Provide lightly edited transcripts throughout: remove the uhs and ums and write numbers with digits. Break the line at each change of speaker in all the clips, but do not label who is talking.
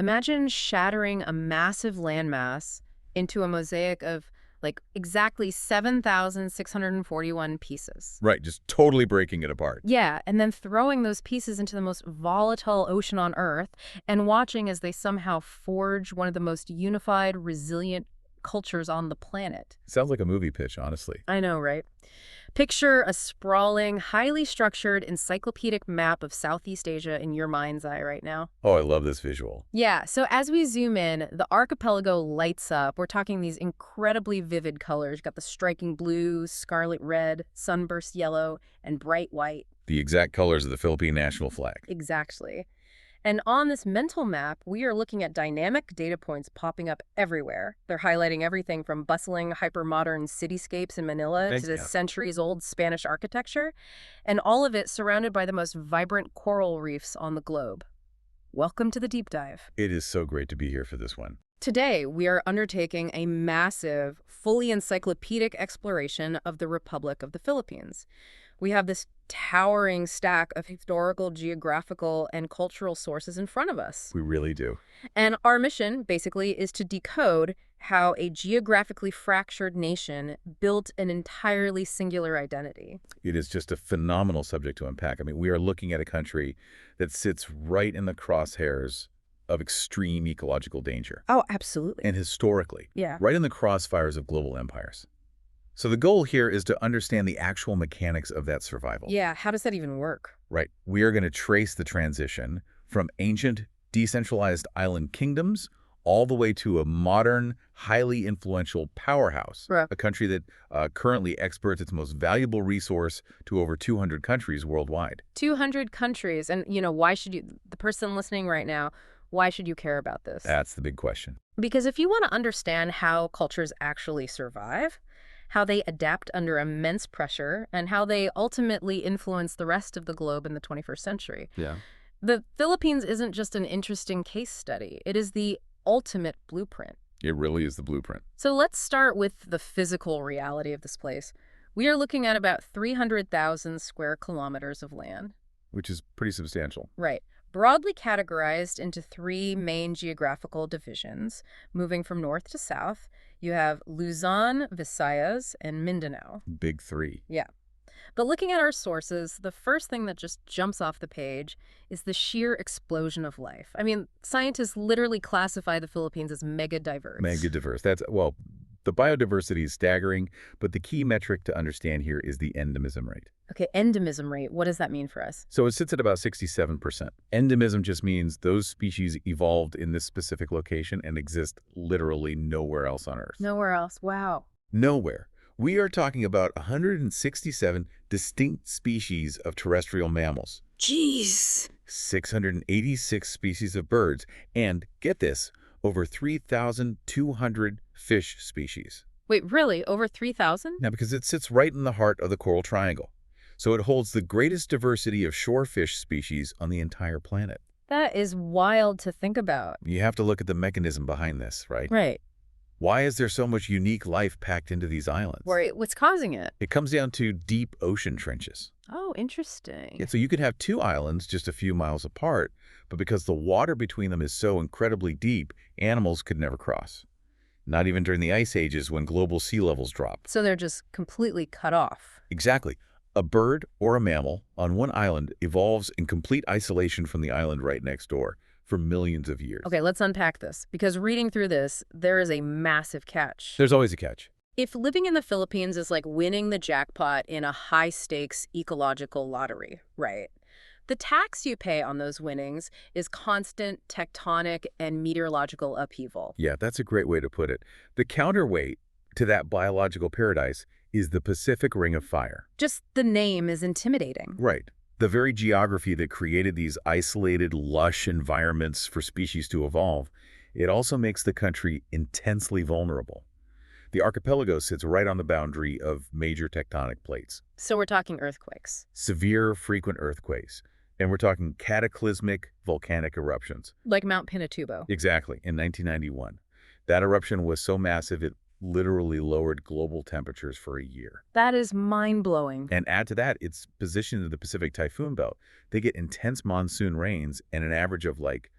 Imagine shattering a massive landmass into a mosaic of like exactly 7,641 pieces.
Right, just totally breaking it apart.
Yeah, and then throwing those pieces into the most volatile ocean on Earth and watching as they somehow forge one of the most unified, resilient cultures on the planet.
Sounds like a movie pitch, honestly.
I know, right? Picture a sprawling, highly structured, encyclopedic map of Southeast Asia in your mind's eye right now.
Oh, I love this visual.
Yeah, so as we zoom in, the archipelago lights up. We're talking these incredibly vivid colors. You've got the striking blue, scarlet red, sunburst yellow, and bright white.
The exact colors of the Philippine national flag.
Exactly. And on this mental map, we are looking at dynamic data points popping up everywhere. They're highlighting everything from bustling, hyper-modern cityscapes in Manila to the centuries-old Spanish architecture, and all of it surrounded by the most vibrant coral reefs on the globe. Welcome to the deep dive.
It is so great to be here for this one.
Today, we are undertaking a massive, fully encyclopedic exploration of the Republic of the Philippines. We have this towering stack of historical, geographical, and cultural sources in front of us.
We really do.
And our mission, basically, is to decode how a geographically fractured nation built an entirely singular identity.
It is just a phenomenal subject to unpack. I mean, we are looking at a country that sits right in the crosshairs of extreme ecological danger.
Oh, absolutely.
And historically,
Yeah.
right in the crossfires of global empires. So the goal here is to understand the actual mechanics of that survival.
Yeah, how does that even work?
Right. We are going to trace the transition from ancient, decentralized island kingdoms all the way to a modern, highly influential powerhouse,
Right.
a country that currently exports its most valuable resource to over 200 countries worldwide.
200 countries. And, why should you, the person listening right now, why should you care about this?
That's the big question.
Because if you want to understand how cultures actually survive, how they adapt under immense pressure, and how they ultimately influence the rest of the globe in the 21st century.
Yeah.
The Philippines isn't just an interesting case study. It is the ultimate blueprint.
It really is the blueprint.
So let's start with the physical reality of this place. We are looking at about 300,000 square kilometers of land.
Which is pretty substantial.
Right. Broadly categorized into three main geographical divisions, moving from north to south. You have Luzon, Visayas, and Mindanao.
Big three.
Yeah. But looking at our sources, the first thing that just jumps off the page is the sheer explosion of life. I mean, scientists literally classify the Philippines as mega diverse.
Mega diverse. Well, the biodiversity is staggering, but the key metric to understand here is the endemism rate.
Okay, endemism rate. What does that mean for us?
So it sits at about 67%. Endemism just means those species evolved in this specific location and exist literally nowhere else on Earth.
Nowhere else. Wow.
Nowhere. We are talking about 167 distinct species of terrestrial mammals.
Jeez.
686 species of birds. And, get this, over 3,200 fish species.
Wait, really? Over 3,000?
Now, because it sits right in the heart of the Coral Triangle. So it holds the greatest diversity of shore fish species on the entire planet.
That is wild to think about.
You have to look at the mechanism behind this, right?
Right.
Why is there so much unique life packed into these islands?
Right. What's causing it?
It comes down to deep ocean trenches.
Oh, interesting.
Yeah, so you could have two islands just a few miles apart, but because the water between them is so incredibly deep, animals could never cross. Not even during the ice ages when global sea levels drop.
So they're just completely cut off.
Exactly. A bird or a mammal on one island evolves in complete isolation from the island right next door for millions of years.
Okay, let's unpack this. Because reading through this, there is a massive catch.
There's always a catch.
If living in the Philippines is like winning the jackpot in a high-stakes ecological lottery, right? The tax you pay on those winnings is constant tectonic and meteorological upheaval.
Yeah, that's a great way to put it. The counterweight to that biological paradise is the Pacific Ring of Fire.
Just the name is intimidating.
Right. The very geography that created these isolated, lush environments for species to evolve, it also makes the country intensely vulnerable. The archipelago sits right on the boundary of major tectonic plates.
So we're talking earthquakes.
Severe, frequent earthquakes. And we're talking cataclysmic volcanic eruptions.
Like Mount Pinatubo.
Exactly, in 1991. That eruption was so massive it literally lowered global temperatures for a year.
That is mind-blowing.
And add to that, its position in the Pacific Typhoon Belt. They get intense monsoon rains and an average of like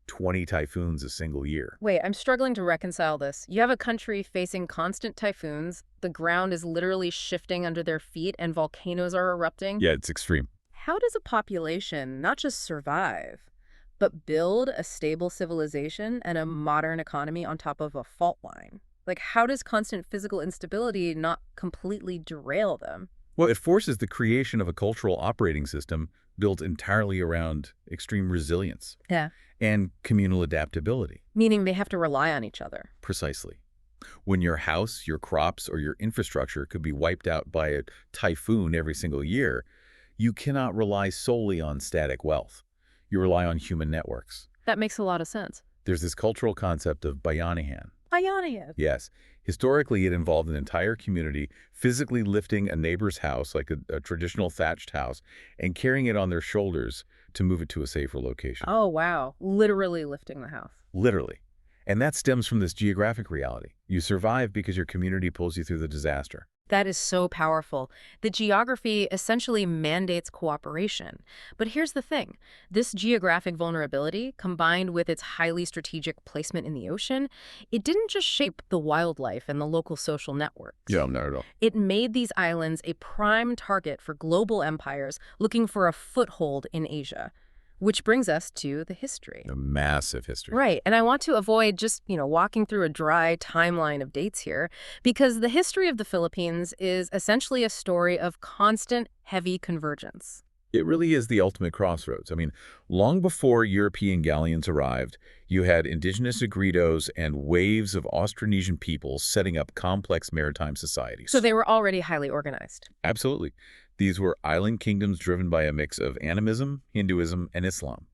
20 typhoons a single year.
Wait, I'm struggling to reconcile this. You have a country facing constant typhoons, the ground is literally shifting under their feet, and volcanoes are erupting.
Yeah, it's extreme.
How does a population not just survive, but build a stable civilization and a modern economy on top of a fault line? Like, how does constant physical instability not completely derail them?
Well, it forces the creation of a cultural operating system built entirely around extreme resilience
Yeah.
and communal adaptability.
Meaning they have to rely on each other.
Precisely. When your house, your crops, or your infrastructure could be wiped out by a typhoon every single year, you cannot rely solely on static wealth. You rely on human networks.
That makes a lot of sense.
There's this cultural concept of bayanihan.
Bayanihan.
Yes. Historically, it involved an entire community physically lifting a neighbor's house, like a traditional thatched house, and carrying it on their shoulders to move it to a safer location.
Oh, wow. Literally lifting the house.
Literally. And that stems from this geographic reality. You survive because your community pulls you through the disaster.
That is so powerful. The geography essentially mandates cooperation. But here's the thing. This geographic vulnerability, combined with its highly strategic placement in the ocean, it didn't just shape the wildlife and the local social networks.
Yeah, not at all.
It made these islands a prime target for global empires looking for a foothold in Asia. Which brings us to the history.
A massive history.
Right. And I want to avoid just, walking through a dry timeline of dates here, because the history of the Philippines is essentially a story of constant, heavy convergence.
It really is the ultimate crossroads. I mean, long before European galleons arrived, you had indigenous Negritos and waves of Austronesian peoples setting up complex maritime societies.
So they were already highly organized.
Absolutely. These were island kingdoms driven by a mix of animism, Hinduism, and Islam.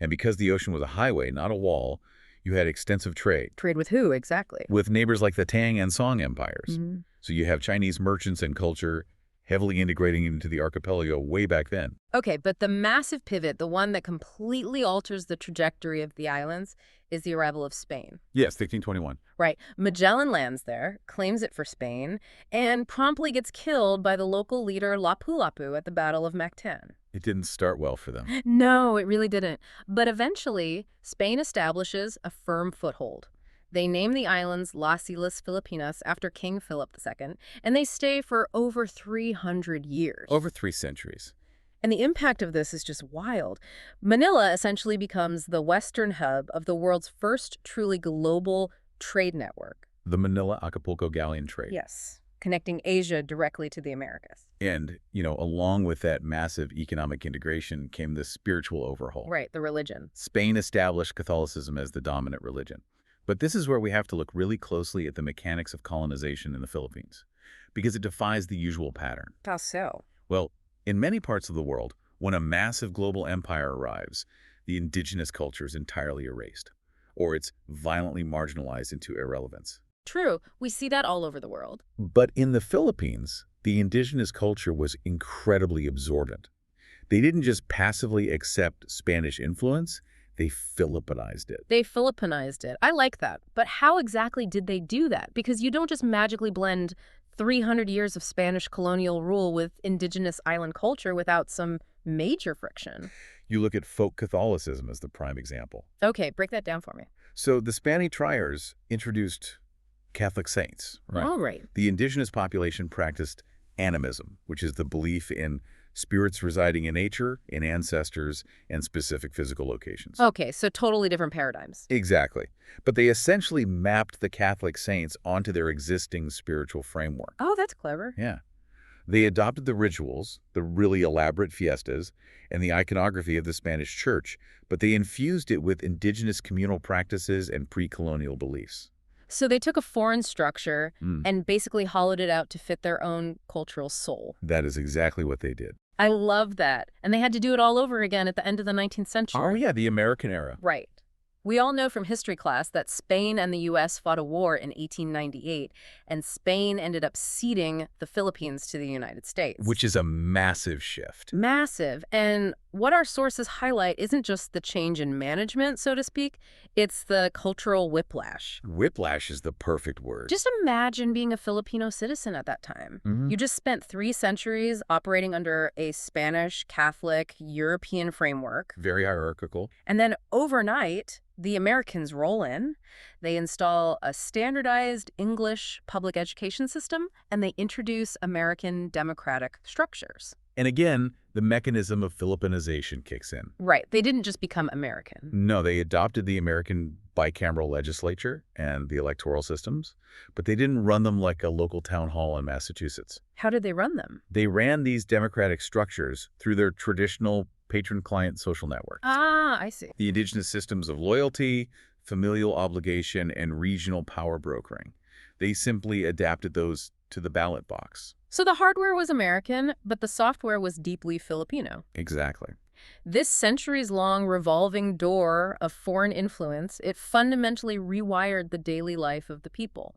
And because the ocean was a highway, not a wall, you had extensive trade.
Trade with who, exactly?
With neighbors like the Tang and Song empires.
Mm-hmm.
So you have Chinese merchants and culture heavily integrating into the archipelago way back then.
Okay, but the massive pivot, the one that completely alters the trajectory of the islands, is the arrival of Spain.
Yes, 1621.
Right. Magellan lands there, claims it for Spain, and promptly gets killed by the local leader Lapu-Lapu at the Battle of Mactan.
It didn't start well for them.
No, it really didn't. But eventually, Spain establishes a firm foothold. They name the islands Las Islas Filipinas after King Philip II, and they stay for over 300 years.
Over 3 centuries.
And the impact of this is just wild. Manila essentially becomes the western hub of the world's first truly global trade network.
The Manila-Acapulco galleon trade.
Yes, connecting Asia directly to the Americas.
And, along with that massive economic integration came the spiritual overhaul.
Right, the religion.
Spain established Catholicism as the dominant religion. But this is where we have to look really closely at the mechanics of colonization in the Philippines, because it defies the usual pattern.
How so?
Well, in many parts of the world, when a massive global empire arrives, the indigenous culture is entirely erased, or it's violently marginalized into irrelevance.
True, we see that all over the world.
But in the Philippines, the indigenous culture was incredibly absorbent. They didn't just passively accept Spanish influence, they Filipinized it.
They Filipinized it. I like that. But how exactly did they do that? Because you don't just magically blend 300 years of Spanish colonial rule with indigenous island culture without some major friction.
You look at folk Catholicism as the prime example.
Okay, break that down for me.
So the Spanish triers introduced Catholic saints, right?
All right.
The indigenous population practiced animism, which is the belief in spirits residing in nature, in ancestors, and specific physical locations.
Okay, so totally different paradigms.
Exactly. But they essentially mapped the Catholic saints onto their existing spiritual framework.
Oh, that's clever.
Yeah. They adopted the rituals, the really elaborate fiestas, and the iconography of the Spanish church, but they infused it with indigenous communal practices and pre-colonial beliefs.
So they took a foreign structure and basically hollowed it out to fit their own cultural soul.
That is exactly what they did.
I love that. And they had to do it all over again at the end of the 19th century.
Oh, yeah, the American era.
Right. We all know from history class that Spain and the U.S. fought a war in 1898, and Spain ended up ceding the Philippines to the United States.
Which is a massive shift.
Massive. And what our sources highlight isn't just the change in management, so to speak, it's the cultural whiplash.
Whiplash is the perfect word.
Just imagine being a Filipino citizen at that time.
Hmm.
You just spent 3 centuries operating under a Spanish, Catholic, European framework.
Very hierarchical.
And then overnight, the Americans roll in, they install a standardized English public education system, and they introduce American democratic structures.
And again, the mechanism of Filipinization kicks in.
Right. They didn't just become American.
No, they adopted the American bicameral legislature and the electoral systems, but they didn't run them like a local town hall in Massachusetts.
How did they run them?
They ran these democratic structures through their traditional patron-client social networks.
Ah, I see.
The indigenous systems of loyalty, familial obligation, and regional power brokering. They simply adapted those to the ballot box.
So the hardware was American, but the software was deeply Filipino.
Exactly.
This centuries-long revolving door of foreign influence, it fundamentally rewired the daily life of the people.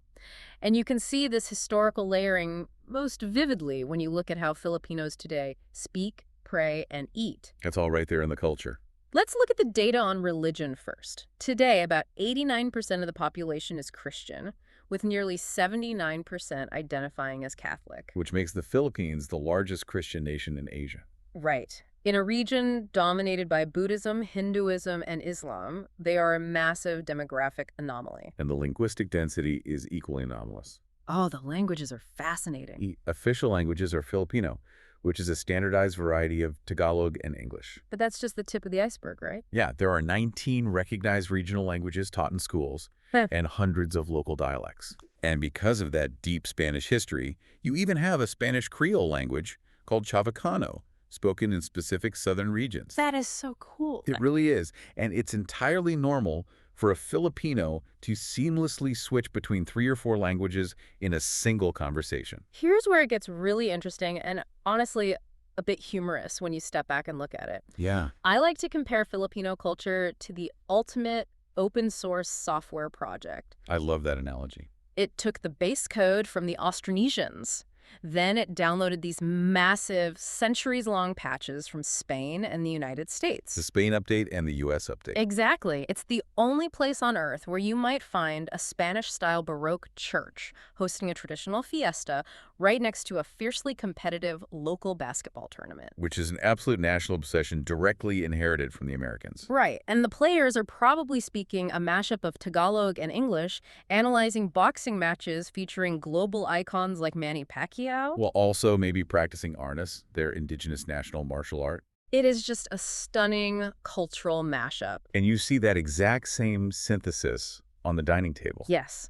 And you can see this historical layering most vividly when you look at how Filipinos today speak, pray, and eat.
That's all right there in the culture.
Let's look at the data on religion first. Today, about 89% of the population is Christian, with nearly 79% identifying as Catholic.
Which makes the Philippines the largest Christian nation in Asia.
Right. In a region dominated by Buddhism, Hinduism, and Islam, they are a massive demographic anomaly.
And the linguistic density is equally anomalous.
Oh, the languages are fascinating.
The official languages are Filipino, which is a standardized variety of Tagalog and English.
But that's just the tip of the iceberg, right?
Yeah, there are 19 recognized regional languages taught in schools and hundreds of local dialects. And because of that deep Spanish history, you even have a Spanish Creole language called Chavacano, spoken in specific southern regions.
That is so cool.
It really is. And it's entirely normal for a Filipino to seamlessly switch between 3 or 4 languages in a single conversation.
Here's where it gets really interesting and honestly a bit humorous when you step back and look at it.
Yeah.
I like to compare Filipino culture to the ultimate open source software project.
I love that analogy.
It took the base code from the Austronesians. Then it downloaded these massive, centuries-long patches from Spain and the United States.
The Spain update and the U.S. update.
Exactly. It's the only place on Earth where you might find a Spanish-style Baroque church hosting a traditional fiesta right next to a fiercely competitive local basketball tournament.
Which is an absolute national obsession directly inherited from the Americans.
Right. And the players are probably speaking a mashup of Tagalog and English, analyzing boxing matches featuring global icons like Manny Pacquiao.
While also maybe practicing arnis, their indigenous national martial art.
It is just a stunning cultural mashup.
And you see that exact same synthesis on the dining table.
Yes.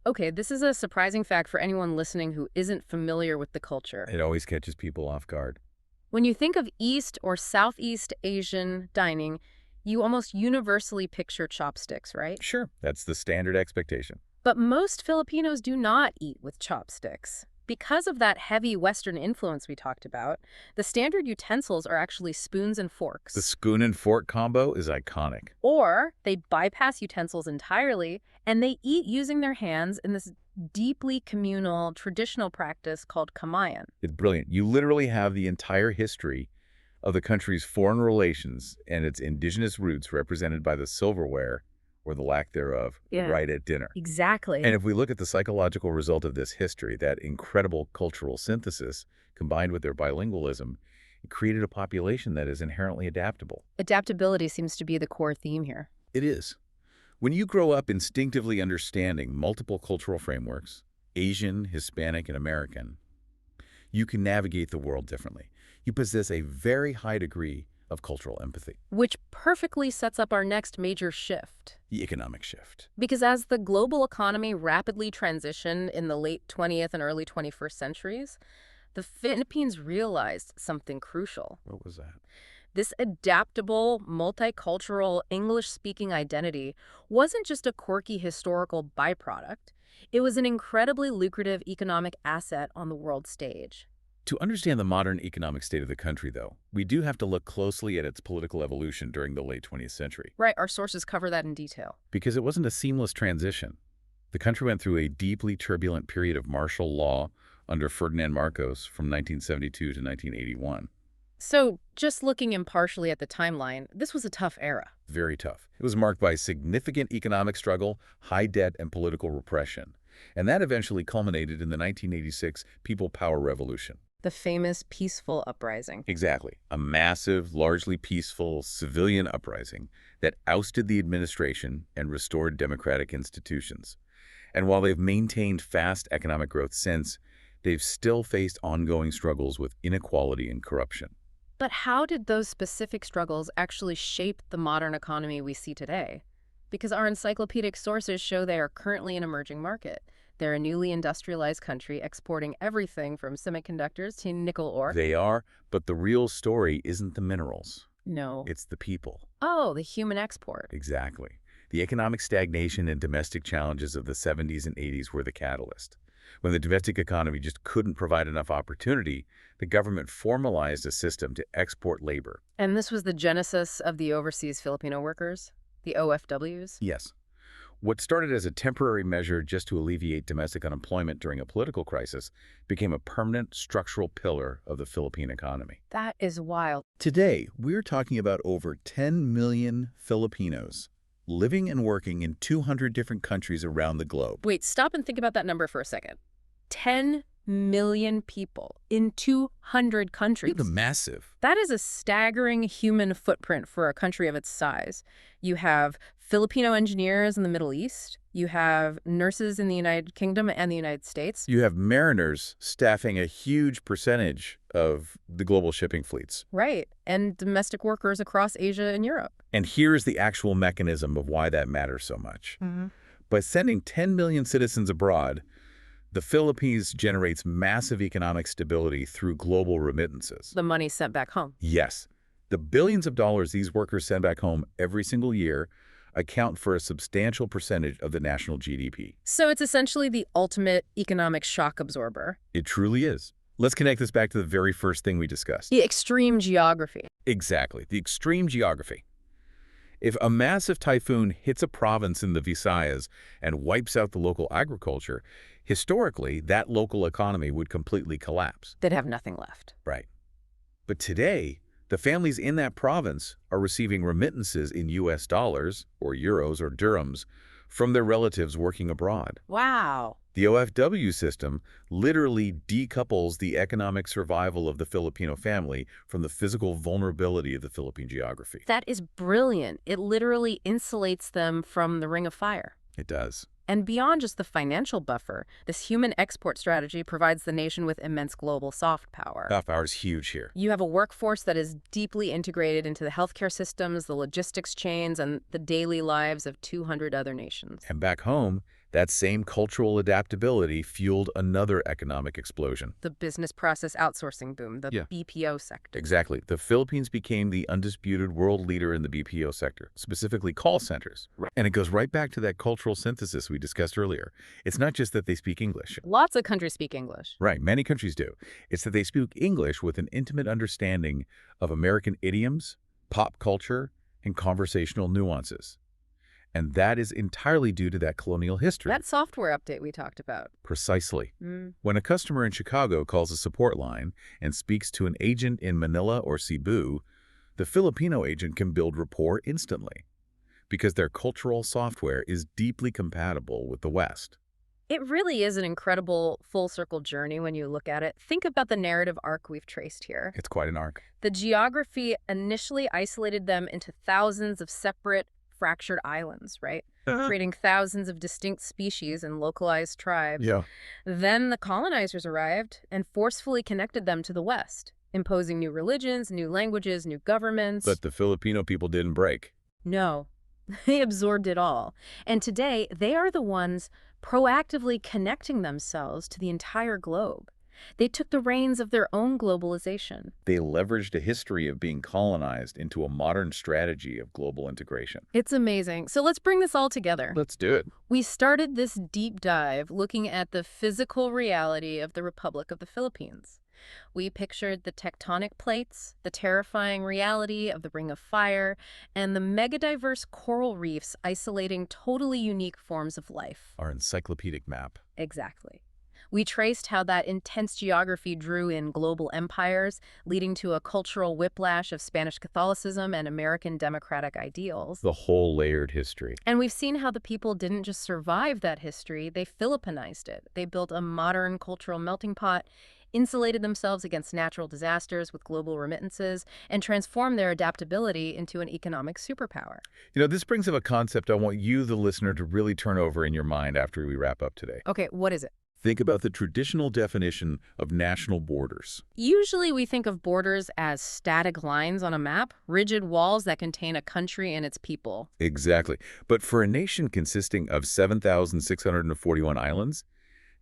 Okay, this is a surprising fact for anyone listening who isn't familiar with the culture.
It always catches people off guard.
When you think of East or Southeast Asian dining, you almost universally picture chopsticks, right?
Sure, that's the standard expectation.
But most Filipinos do not eat with chopsticks. Because of that heavy Western influence we talked about, the standard utensils are actually spoons and forks.
The spoon and fork combo is iconic.
Or they bypass utensils entirely, and they eat using their hands in this deeply communal, traditional practice called kamayan.
It's brilliant. You literally have the entire history of the country's foreign relations and its indigenous roots represented by the silverware, or the lack thereof, right at dinner.
Exactly.
And if we look at the psychological result of this history, that incredible cultural synthesis, combined with their bilingualism, it created a population that is inherently adaptable.
Adaptability seems to be the core theme here.
It is. When you grow up instinctively understanding multiple cultural frameworks, Asian, Hispanic, and American, you can navigate the world differently. You possess a very high degree of cultural empathy.
Which perfectly sets up our next major shift.
The economic shift.
Because as the global economy rapidly transitioned in the late 20th and early 21st centuries, the Philippines realized something crucial.
What was that?
This adaptable, multicultural, English-speaking identity wasn't just a quirky historical byproduct. It was an incredibly lucrative economic asset on the world stage.
To understand the modern economic state of the country, though, we do have to look closely at its political evolution during the late 20th century.
Right, our sources cover that in detail.
Because it wasn't a seamless transition. The country went through a deeply turbulent period of martial law under Ferdinand Marcos from 1972 to 1981.
So, just looking impartially at the timeline, this was a tough era.
Very tough. It was marked by significant economic struggle, high debt, and political repression. And that eventually culminated in the 1986 People Power Revolution.
The famous peaceful uprising.
Exactly. A massive, largely peaceful civilian uprising that ousted the administration and restored democratic institutions. And while they've maintained fast economic growth since, they've still faced ongoing struggles with inequality and corruption.
But how did those specific struggles actually shape the modern economy we see today? Because our encyclopedic sources show they are currently an emerging market. They're a newly industrialized country exporting everything from semiconductors to nickel ore.
They are, but the real story isn't the minerals.
No.
It's the people.
Oh, the human export.
Exactly. The economic stagnation and domestic challenges of the 70s and 80s were the catalyst. When the domestic economy just couldn't provide enough opportunity, the government formalized a system to export labor.
And this was the genesis of the overseas Filipino workers, the OFWs?
Yes. What started as a temporary measure just to alleviate domestic unemployment during a political crisis became a permanent structural pillar of the Philippine economy.
That is wild.
Today, we're talking about over 10 million Filipinos living and working in 200 different countries around the globe.
Wait, stop and think about that number for a second. 10 million people in 200 countries.
The massive.
That is a staggering human footprint for a country of its size. You have Filipino engineers in the Middle East. You have nurses in the United Kingdom and the United States.
You have mariners staffing a huge percentage of the global shipping fleets.
Right, and domestic workers across Asia and Europe.
And here's the actual mechanism of why that matters so much. By sending 10 million citizens abroad, the Philippines generates massive economic stability through global remittances.
The money sent back home.
Yes. The billions of dollars these workers send back home every single year account for a substantial percentage of the national GDP.
So it's essentially the ultimate economic shock absorber.
It truly is. Let's connect this back to the very first thing we discussed.
The extreme geography.
Exactly. The extreme geography. If a massive typhoon hits a province in the Visayas and wipes out the local agriculture, historically, that local economy would completely collapse.
They'd have nothing left.
Right. But today, the families in that province are receiving remittances in US dollars, or euros, or dirhams from their relatives working abroad.
Wow.
The OFW system literally decouples the economic survival of the Filipino family from the physical vulnerability of the Philippine geography.
That is brilliant. It literally insulates them from the ring of fire.
It does.
And beyond just the financial buffer, this human export strategy provides the nation with immense global soft power.
Soft power is huge here.
You have a workforce that is deeply integrated into the healthcare systems, the logistics chains, and the daily lives of 200 other nations.
And back home, that same cultural adaptability fueled another economic explosion.
The business process outsourcing boom, the BPO sector.
Exactly. The Philippines became the undisputed world leader in the BPO sector, specifically call centers. And it goes right back to that cultural synthesis we discussed earlier. It's not just that they speak English.
Lots of countries speak English.
Right, many countries do. It's that they speak English with an intimate understanding of American idioms, pop culture, and conversational nuances. And that is entirely due to that colonial history.
That software update we talked about.
Precisely. When a customer in Chicago calls a support line and speaks to an agent in Manila or Cebu, the Filipino agent can build rapport instantly because their cultural software is deeply compatible with the West.
It really is an incredible full-circle journey when you look at it. Think about the narrative arc we've traced here.
It's quite an arc.
The geography initially isolated them into thousands of separate, fractured islands, right? Creating thousands of distinct species and localized tribes. Then the colonizers arrived and forcefully connected them to the West, imposing new religions, new languages, new governments.
But the Filipino people didn't break.
No, they absorbed it all. And today, they are the ones proactively connecting themselves to the entire globe. They took the reins of their own globalization.
They leveraged a history of being colonized into a modern strategy of global integration.
It's amazing. So let's bring this all together.
Let's do it.
We started this deep dive looking at the physical reality of the Republic of the Philippines. We pictured the tectonic plates, the terrifying reality of the Ring of Fire, and the megadiverse coral reefs isolating totally unique forms of life.
Our encyclopedic map.
Exactly. We traced how that intense geography drew in global empires, leading to a cultural whiplash of Spanish Catholicism and American democratic ideals.
The whole layered history.
And we've seen how the people didn't just survive that history, they Filipinized it. They built a modern cultural melting pot, insulated themselves against natural disasters with global remittances, and transformed their adaptability into an economic superpower.
This brings up a concept I want you, the listener, to really turn over in your mind after we wrap up today.
Okay, what is it?
Think about the traditional definition of national borders.
Usually we think of borders as static lines on a map, rigid walls that contain a country and its people.
Exactly. But for a nation consisting of 7,641 islands,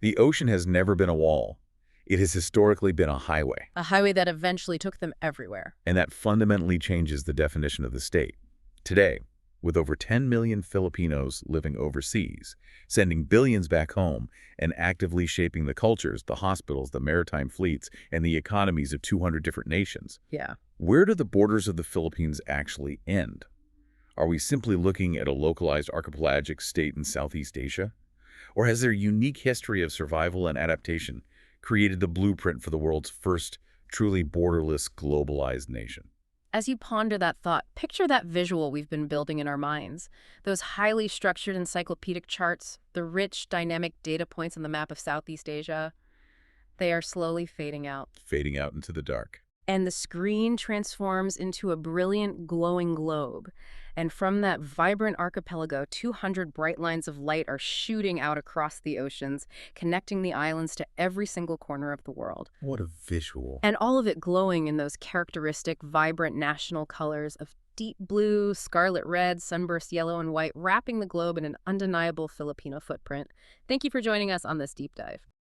the ocean has never been a wall. It has historically been a highway.
A highway that eventually took them everywhere.
And that fundamentally changes the definition of the state. Today, with over 10 million Filipinos living overseas, sending billions back home, and actively shaping the cultures, the hospitals, the maritime fleets, and the economies of 200 different nations.
Yeah.
Where do the borders of the Philippines actually end? Are we simply looking at a localized archipelagic state in Southeast Asia? Or has their unique history of survival and adaptation created the blueprint for the world's first truly borderless globalized nation?
As you ponder that thought, picture that visual we've been building in our minds. Those highly structured encyclopedic charts, the rich, dynamic data points on the map of Southeast Asia, they are slowly fading out.
Fading out into the dark.
And the screen transforms into a brilliant, glowing globe. And from that vibrant archipelago, 200 bright lines of light are shooting out across the oceans, connecting the islands to every single corner of the world.
What a visual.
And all of it glowing in those characteristic, vibrant national colors of deep blue, scarlet red, sunburst yellow, and white, wrapping the globe in an undeniable Filipino footprint. Thank you for joining us on this deep dive.